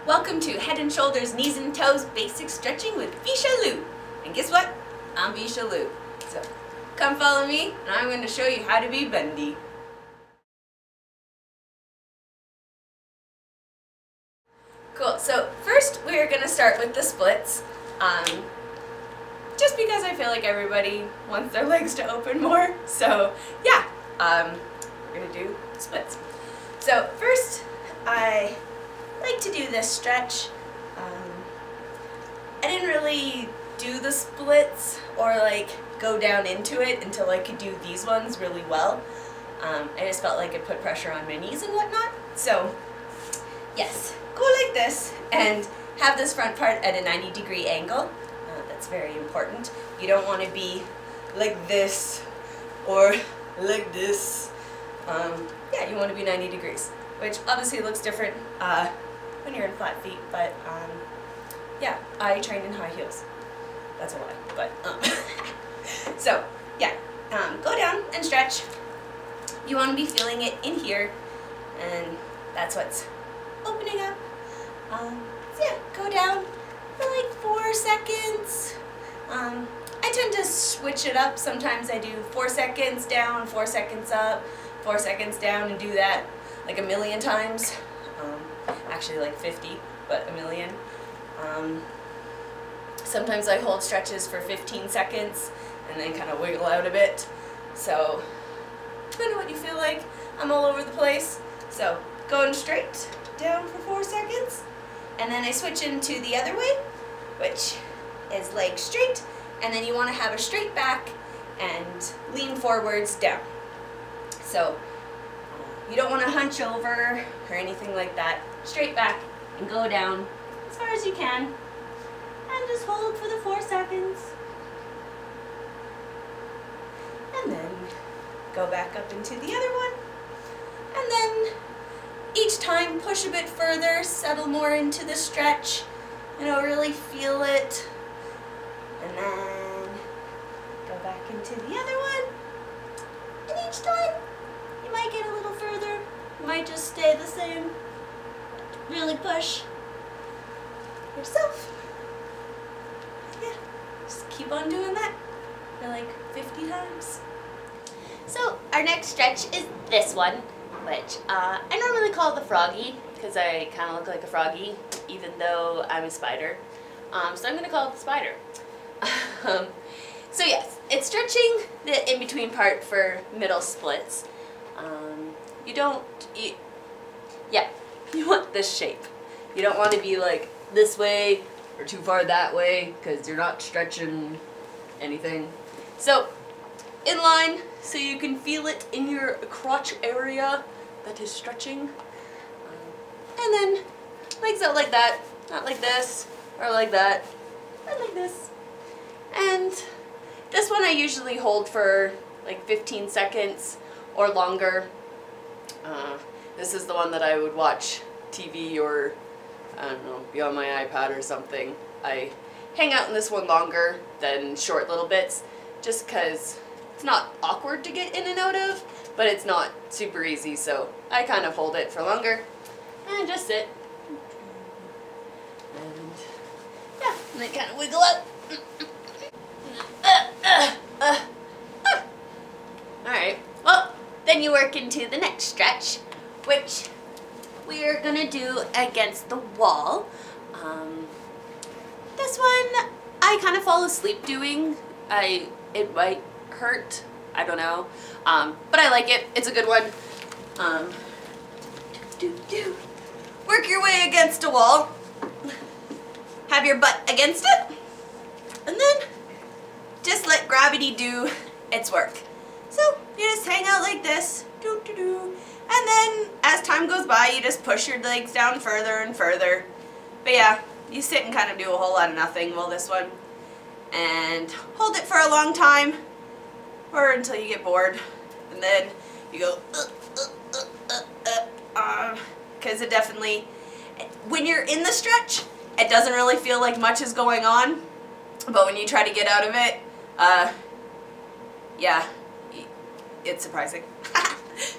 Welcome to Head and Shoulders, Knees and Toes Basic Stretching with Visha Loo. And guess what? I'm Visha Loo. So come follow me and I'm going to show you how to be bendy. Cool, so first we're going to start with the splits. Just because I feel like everybody wants their legs to open more. So yeah, we're going to do splits. So first I like to do this stretch. I didn't really do the splits or like go down into it until I could do these ones really well. I just felt like it put pressure on my knees and whatnot. So yes, go like this and have this front part at a 90-degree angle. That's very important. You don't want to be like this or like this. Yeah, you want to be 90 degrees, which obviously looks different when you're in flat feet, but yeah, I trained in high heels. That's a lie, but so yeah, go down and stretch. You want to be feeling it in here, and that's what's opening up. So yeah, go down for like 4 seconds. I tend to switch it up. Sometimes I do 4 seconds down, 4 seconds up, 4 seconds down, and do that like a million times. Actually like 50, but a million. Sometimes I hold stretches for 15 seconds and then kind of wiggle out a bit. So depending on what you feel like, I'm all over the place. So going straight down for 4 seconds, and then I switch into the other way, which is legs straight, and then you want to have a straight back and lean forwards down. So you don't want to hunch over or anything like that. Straight back and go down as far as you can, and just hold for the 4 seconds, and then go back up into the other one, and then each time push a bit further, settle more into the stretch, really feel it, and then go back into the other one, and each time you might get a little further, you might just stay the same. Really push yourself. Yeah, just keep on doing that for like 50 times. So our next stretch is this one, which I normally call the froggy because I kind of look like a froggy, even though I'm a spider. So I'm going to call it the spider. So yes, it's stretching the in-between part for middle splits. You want this shape. You don't want to be like this way or too far that way because you're not stretching anything. So in line so you can feel it in your crotch area that is stretching. And then legs out like that, not like this or like that, but like this. And this one I usually hold for like 15 seconds or longer. This is the one that I would watch TV or, I don't know, be on my iPad or something. I hang out in this one longer than short little bits just because it's not awkward to get in and out of, but it's not super easy, so I kind of hold it for longer and just sit. And yeah, and then kind of wiggle up. Alright, well, then you work into the next stretch, which we are going to do against the wall. This one I kind of fall asleep doing. It might hurt, I don't know, but I like it. It's a good one. Work your way against a wall. Have your butt against it, and then just let gravity do its work. So you just hang out like this, and then as time goes by, you just push your legs down further and further. But yeah, you sit and kind of do a whole lot of nothing while this one, and hold it for a long time, or until you get bored, and then you go, because it definitely, when you're in the stretch, it doesn't really feel like much is going on, but when you try to get out of it, yeah, it's surprising.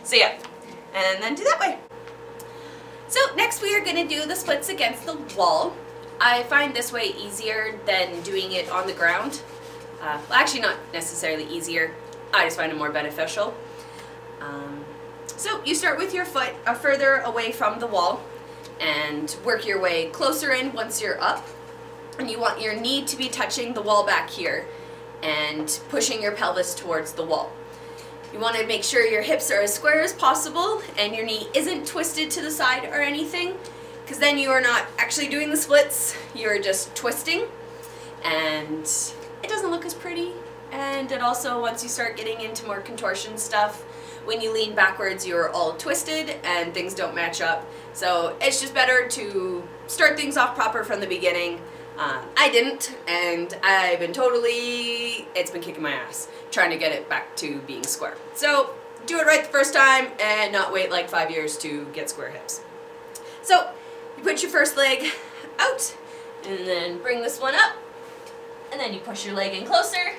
So yeah, and then do that way. So next we are going to do the splits against the wall. I find this way easier than doing it on the ground. Well, actually not necessarily easier, I just find it more beneficial. So you start with your foot further away from the wall and work your way closer in once you're up. And you want your knee to be touching the wall back here and pushing your pelvis towards the wall. You want to make sure your hips are as square as possible and your knee isn't twisted to the side or anything, because then you are not actually doing the splits, you're just twisting, and it doesn't look as pretty. And it also, once you start getting into more contortion stuff, when you lean backwards you're all twisted and things don't match up. So it's just better to start things off proper from the beginning. I didn't, and I've been it's been kicking my ass trying to get it back to being square. So do it right the first time and not wait like 5 years to get square hips. So you put your first leg out and then bring this one up, and then you push your leg in closer, and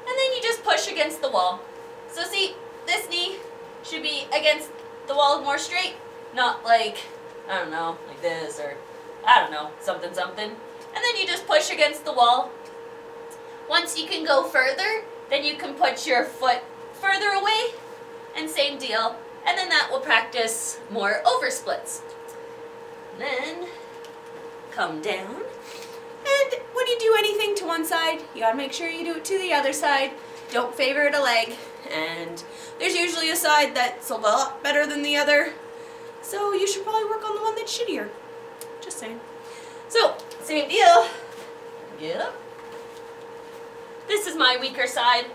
then you just push against the wall. So see, this knee should be against the wall more straight, not like, I don't know, like this, or I don't know, something something. And then you just push against the wall. Once you can go further, then you can put your foot further away, and same deal. And then that will practice more over splits. And then come down. And when you do anything to one side, you gotta make sure you do it to the other side. Don't favorite a leg. And there's usually a side that's a lot better than the other. So you should probably work on the one that's shittier. Just saying. So, same deal. Get up. This is my weaker side.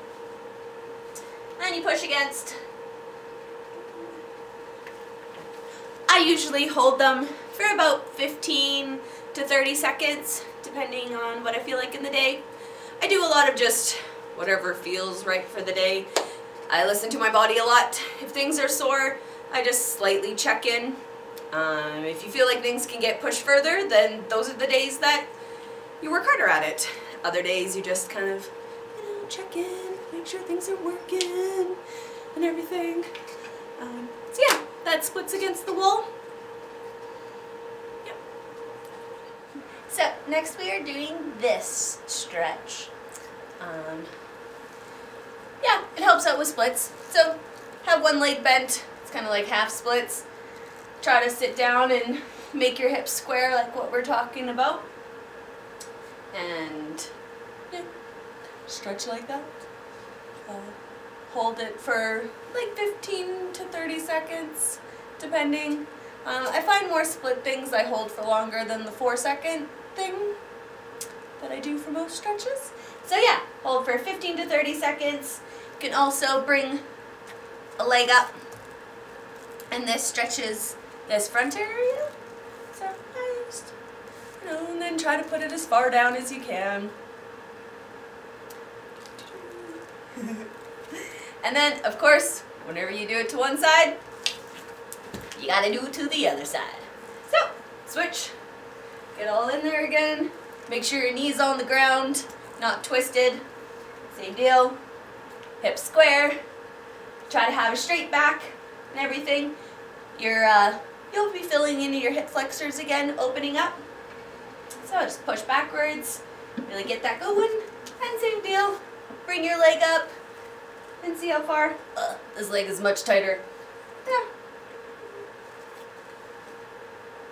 Then you push against. I usually hold them for about 15 to 30 seconds, depending on what I feel like in the day. I do a lot of just whatever feels right for the day. I listen to my body a lot. If things are sore, I just slightly check in. If you feel like things can get pushed further, then those are the days that you work harder at it. Other days you just kind of, check in, make sure things are working and everything. So yeah, that splits against the wall. Yep. So next we are doing this stretch. Yeah, it helps out with splits. So have one leg bent, it's kind of like half splits. Try to sit down and make your hips square like what we're talking about. And yeah, stretch like that. Hold it for like 15 to 30 seconds, depending. I find more split things I hold for longer than the 4-second thing that I do for most stretches. So yeah, hold for 15 to 30 seconds. You can also bring a leg up, and this stretches this front area. So I just, and then try to put it as far down as you can. And then, of course, whenever you do it to one side, you gotta do it to the other side. So, switch, get all in there again. Make sure your knee's on the ground, not twisted. Same deal. Hips square. Try to have a straight back and everything. You'll be filling into your hip flexors again, opening up. So just push backwards, really get that going. And same deal. Bring your leg up and see how far. This leg is much tighter. Yeah.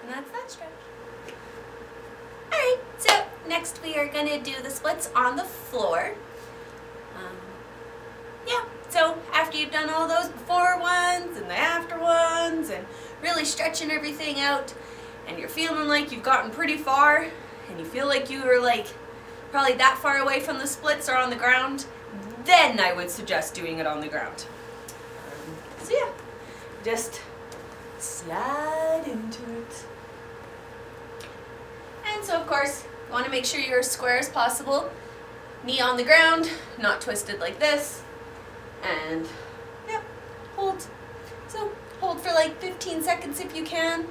And that's that stretch. Alright, so next we are going to do the splits on the floor. Yeah, so after you've done all those before ones and the after ones and really stretching everything out, and you're feeling like you've gotten pretty far, and you feel like you were like probably that far away from the splits or on the ground, then I would suggest doing it on the ground. So yeah, just slide into it. And so of course, you want to make sure you're as square as possible. Knee on the ground, not twisted like this. And yeah, hold. So hold for like 15 seconds if you can.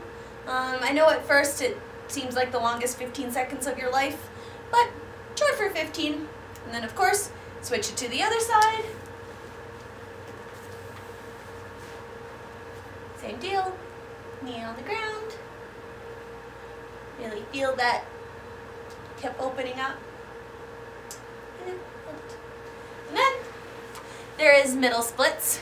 I know at first it seems like the longest 15 seconds of your life, but try for 15. And then of course, switch it to the other side. Same deal. Knee on the ground. Really feel that hip opening up. And then there is middle splits,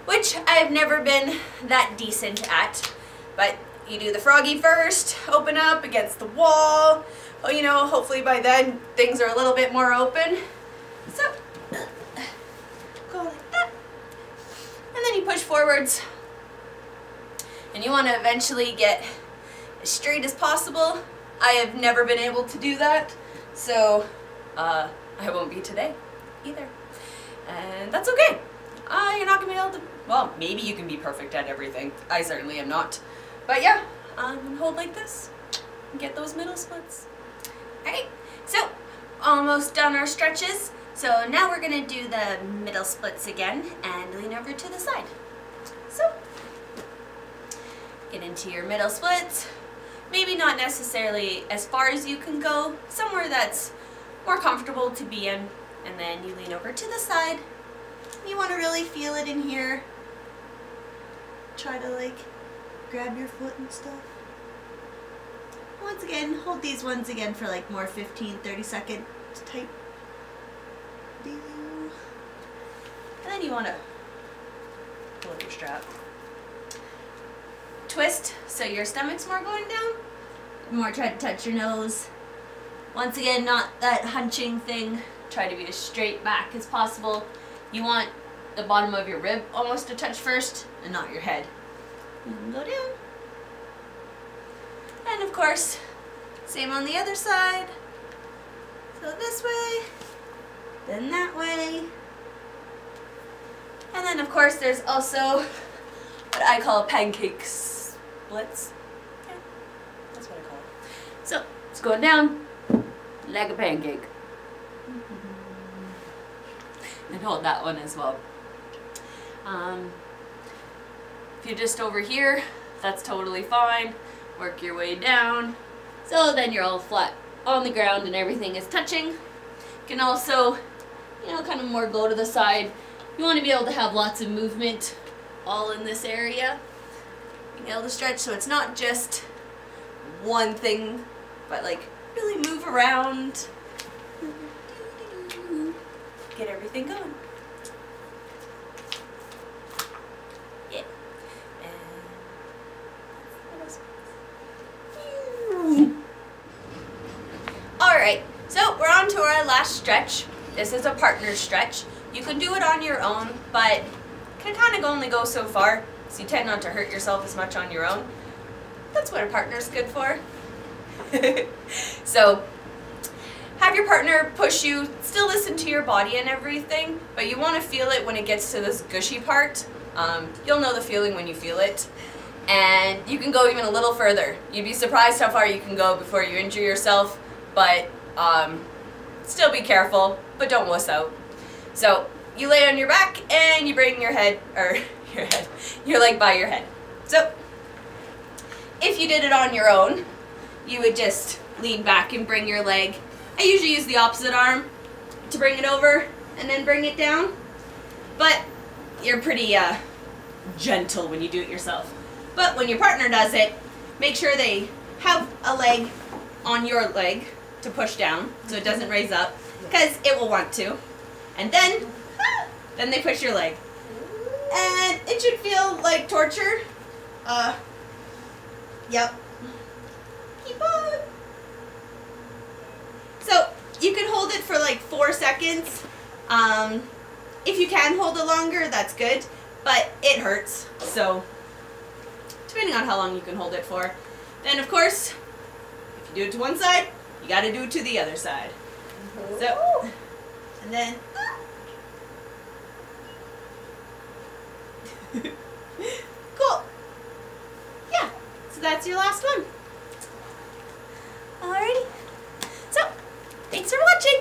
which I've never been that decent at. But you do the froggy first, open up against the wall. Well, you know, hopefully by then things are a little bit more open. So, go like that. And then you push forwards. And you want to eventually get as straight as possible. I have never been able to do that, so I won't be today either. And that's okay. You're not going to be able to, well, maybe you can be perfect at everything. I certainly am not. But yeah, hold like this and get those middle splits. Alright, so almost done our stretches. So now we're going to do the middle splits again and lean over to the side. So, get into your middle splits. Maybe not necessarily as far as you can go, somewhere that's more comfortable to be in. And then you lean over to the side. You want to really feel it in here. Try to like grab your foot and stuff. Once again, hold these ones again for like more 15-30 second type deal. And then you want to pull your strap. Twist so your stomach's more going down. More try to touch your nose. Once again, not that hunching thing. Try to be as straight back as possible. You want the bottom of your rib almost to touch first and not your head. You can go down. And of course, same on the other side. So this way, then that way. And then of course there's also what I call pancake splits. Yeah, that's what I call it. So it's going down like a pancake. And hold that one as well. If you're just over here, that's totally fine. Work your way down. So then you're all flat on the ground and everything is touching. You can also, you know, kind of more go to the side. You want to be able to have lots of movement all in this area. Being able to stretch so it's not just one thing, but like really move around. Get everything going. Yeah. Alright, so we're on to our last stretch. This is a partner stretch. You can do it on your own, but can kind of only go so far, so you tend not to hurt yourself as much on your own. That's what a partner's good for. So, have your partner push you, still listen to your body and everything, but you want to feel it when it gets to this gushy part. You'll know the feeling when you feel it. And you can go even a little further. You'd be surprised how far you can go before you injure yourself, but still be careful, but don't wuss out. So you lay on your back and you bring your head, or your leg by your head. So if you did it on your own, you would just lean back and bring your leg. I usually use the opposite arm to bring it over and then bring it down, but you're pretty gentle when you do it yourself. But when your partner does it, make sure they have a leg on your leg to push down so it doesn't raise up, because it will want to. And then they push your leg. And it should feel like torture. Yep. Keep on. So you can hold it for like 4 seconds. If you can hold it longer, that's good, but it hurts. So depending on how long you can hold it for. Then of course, if you do it to one side, you got to do it to the other side. So, and then cool. Yeah, so that's your last one. Alrighty. So, thanks for watching.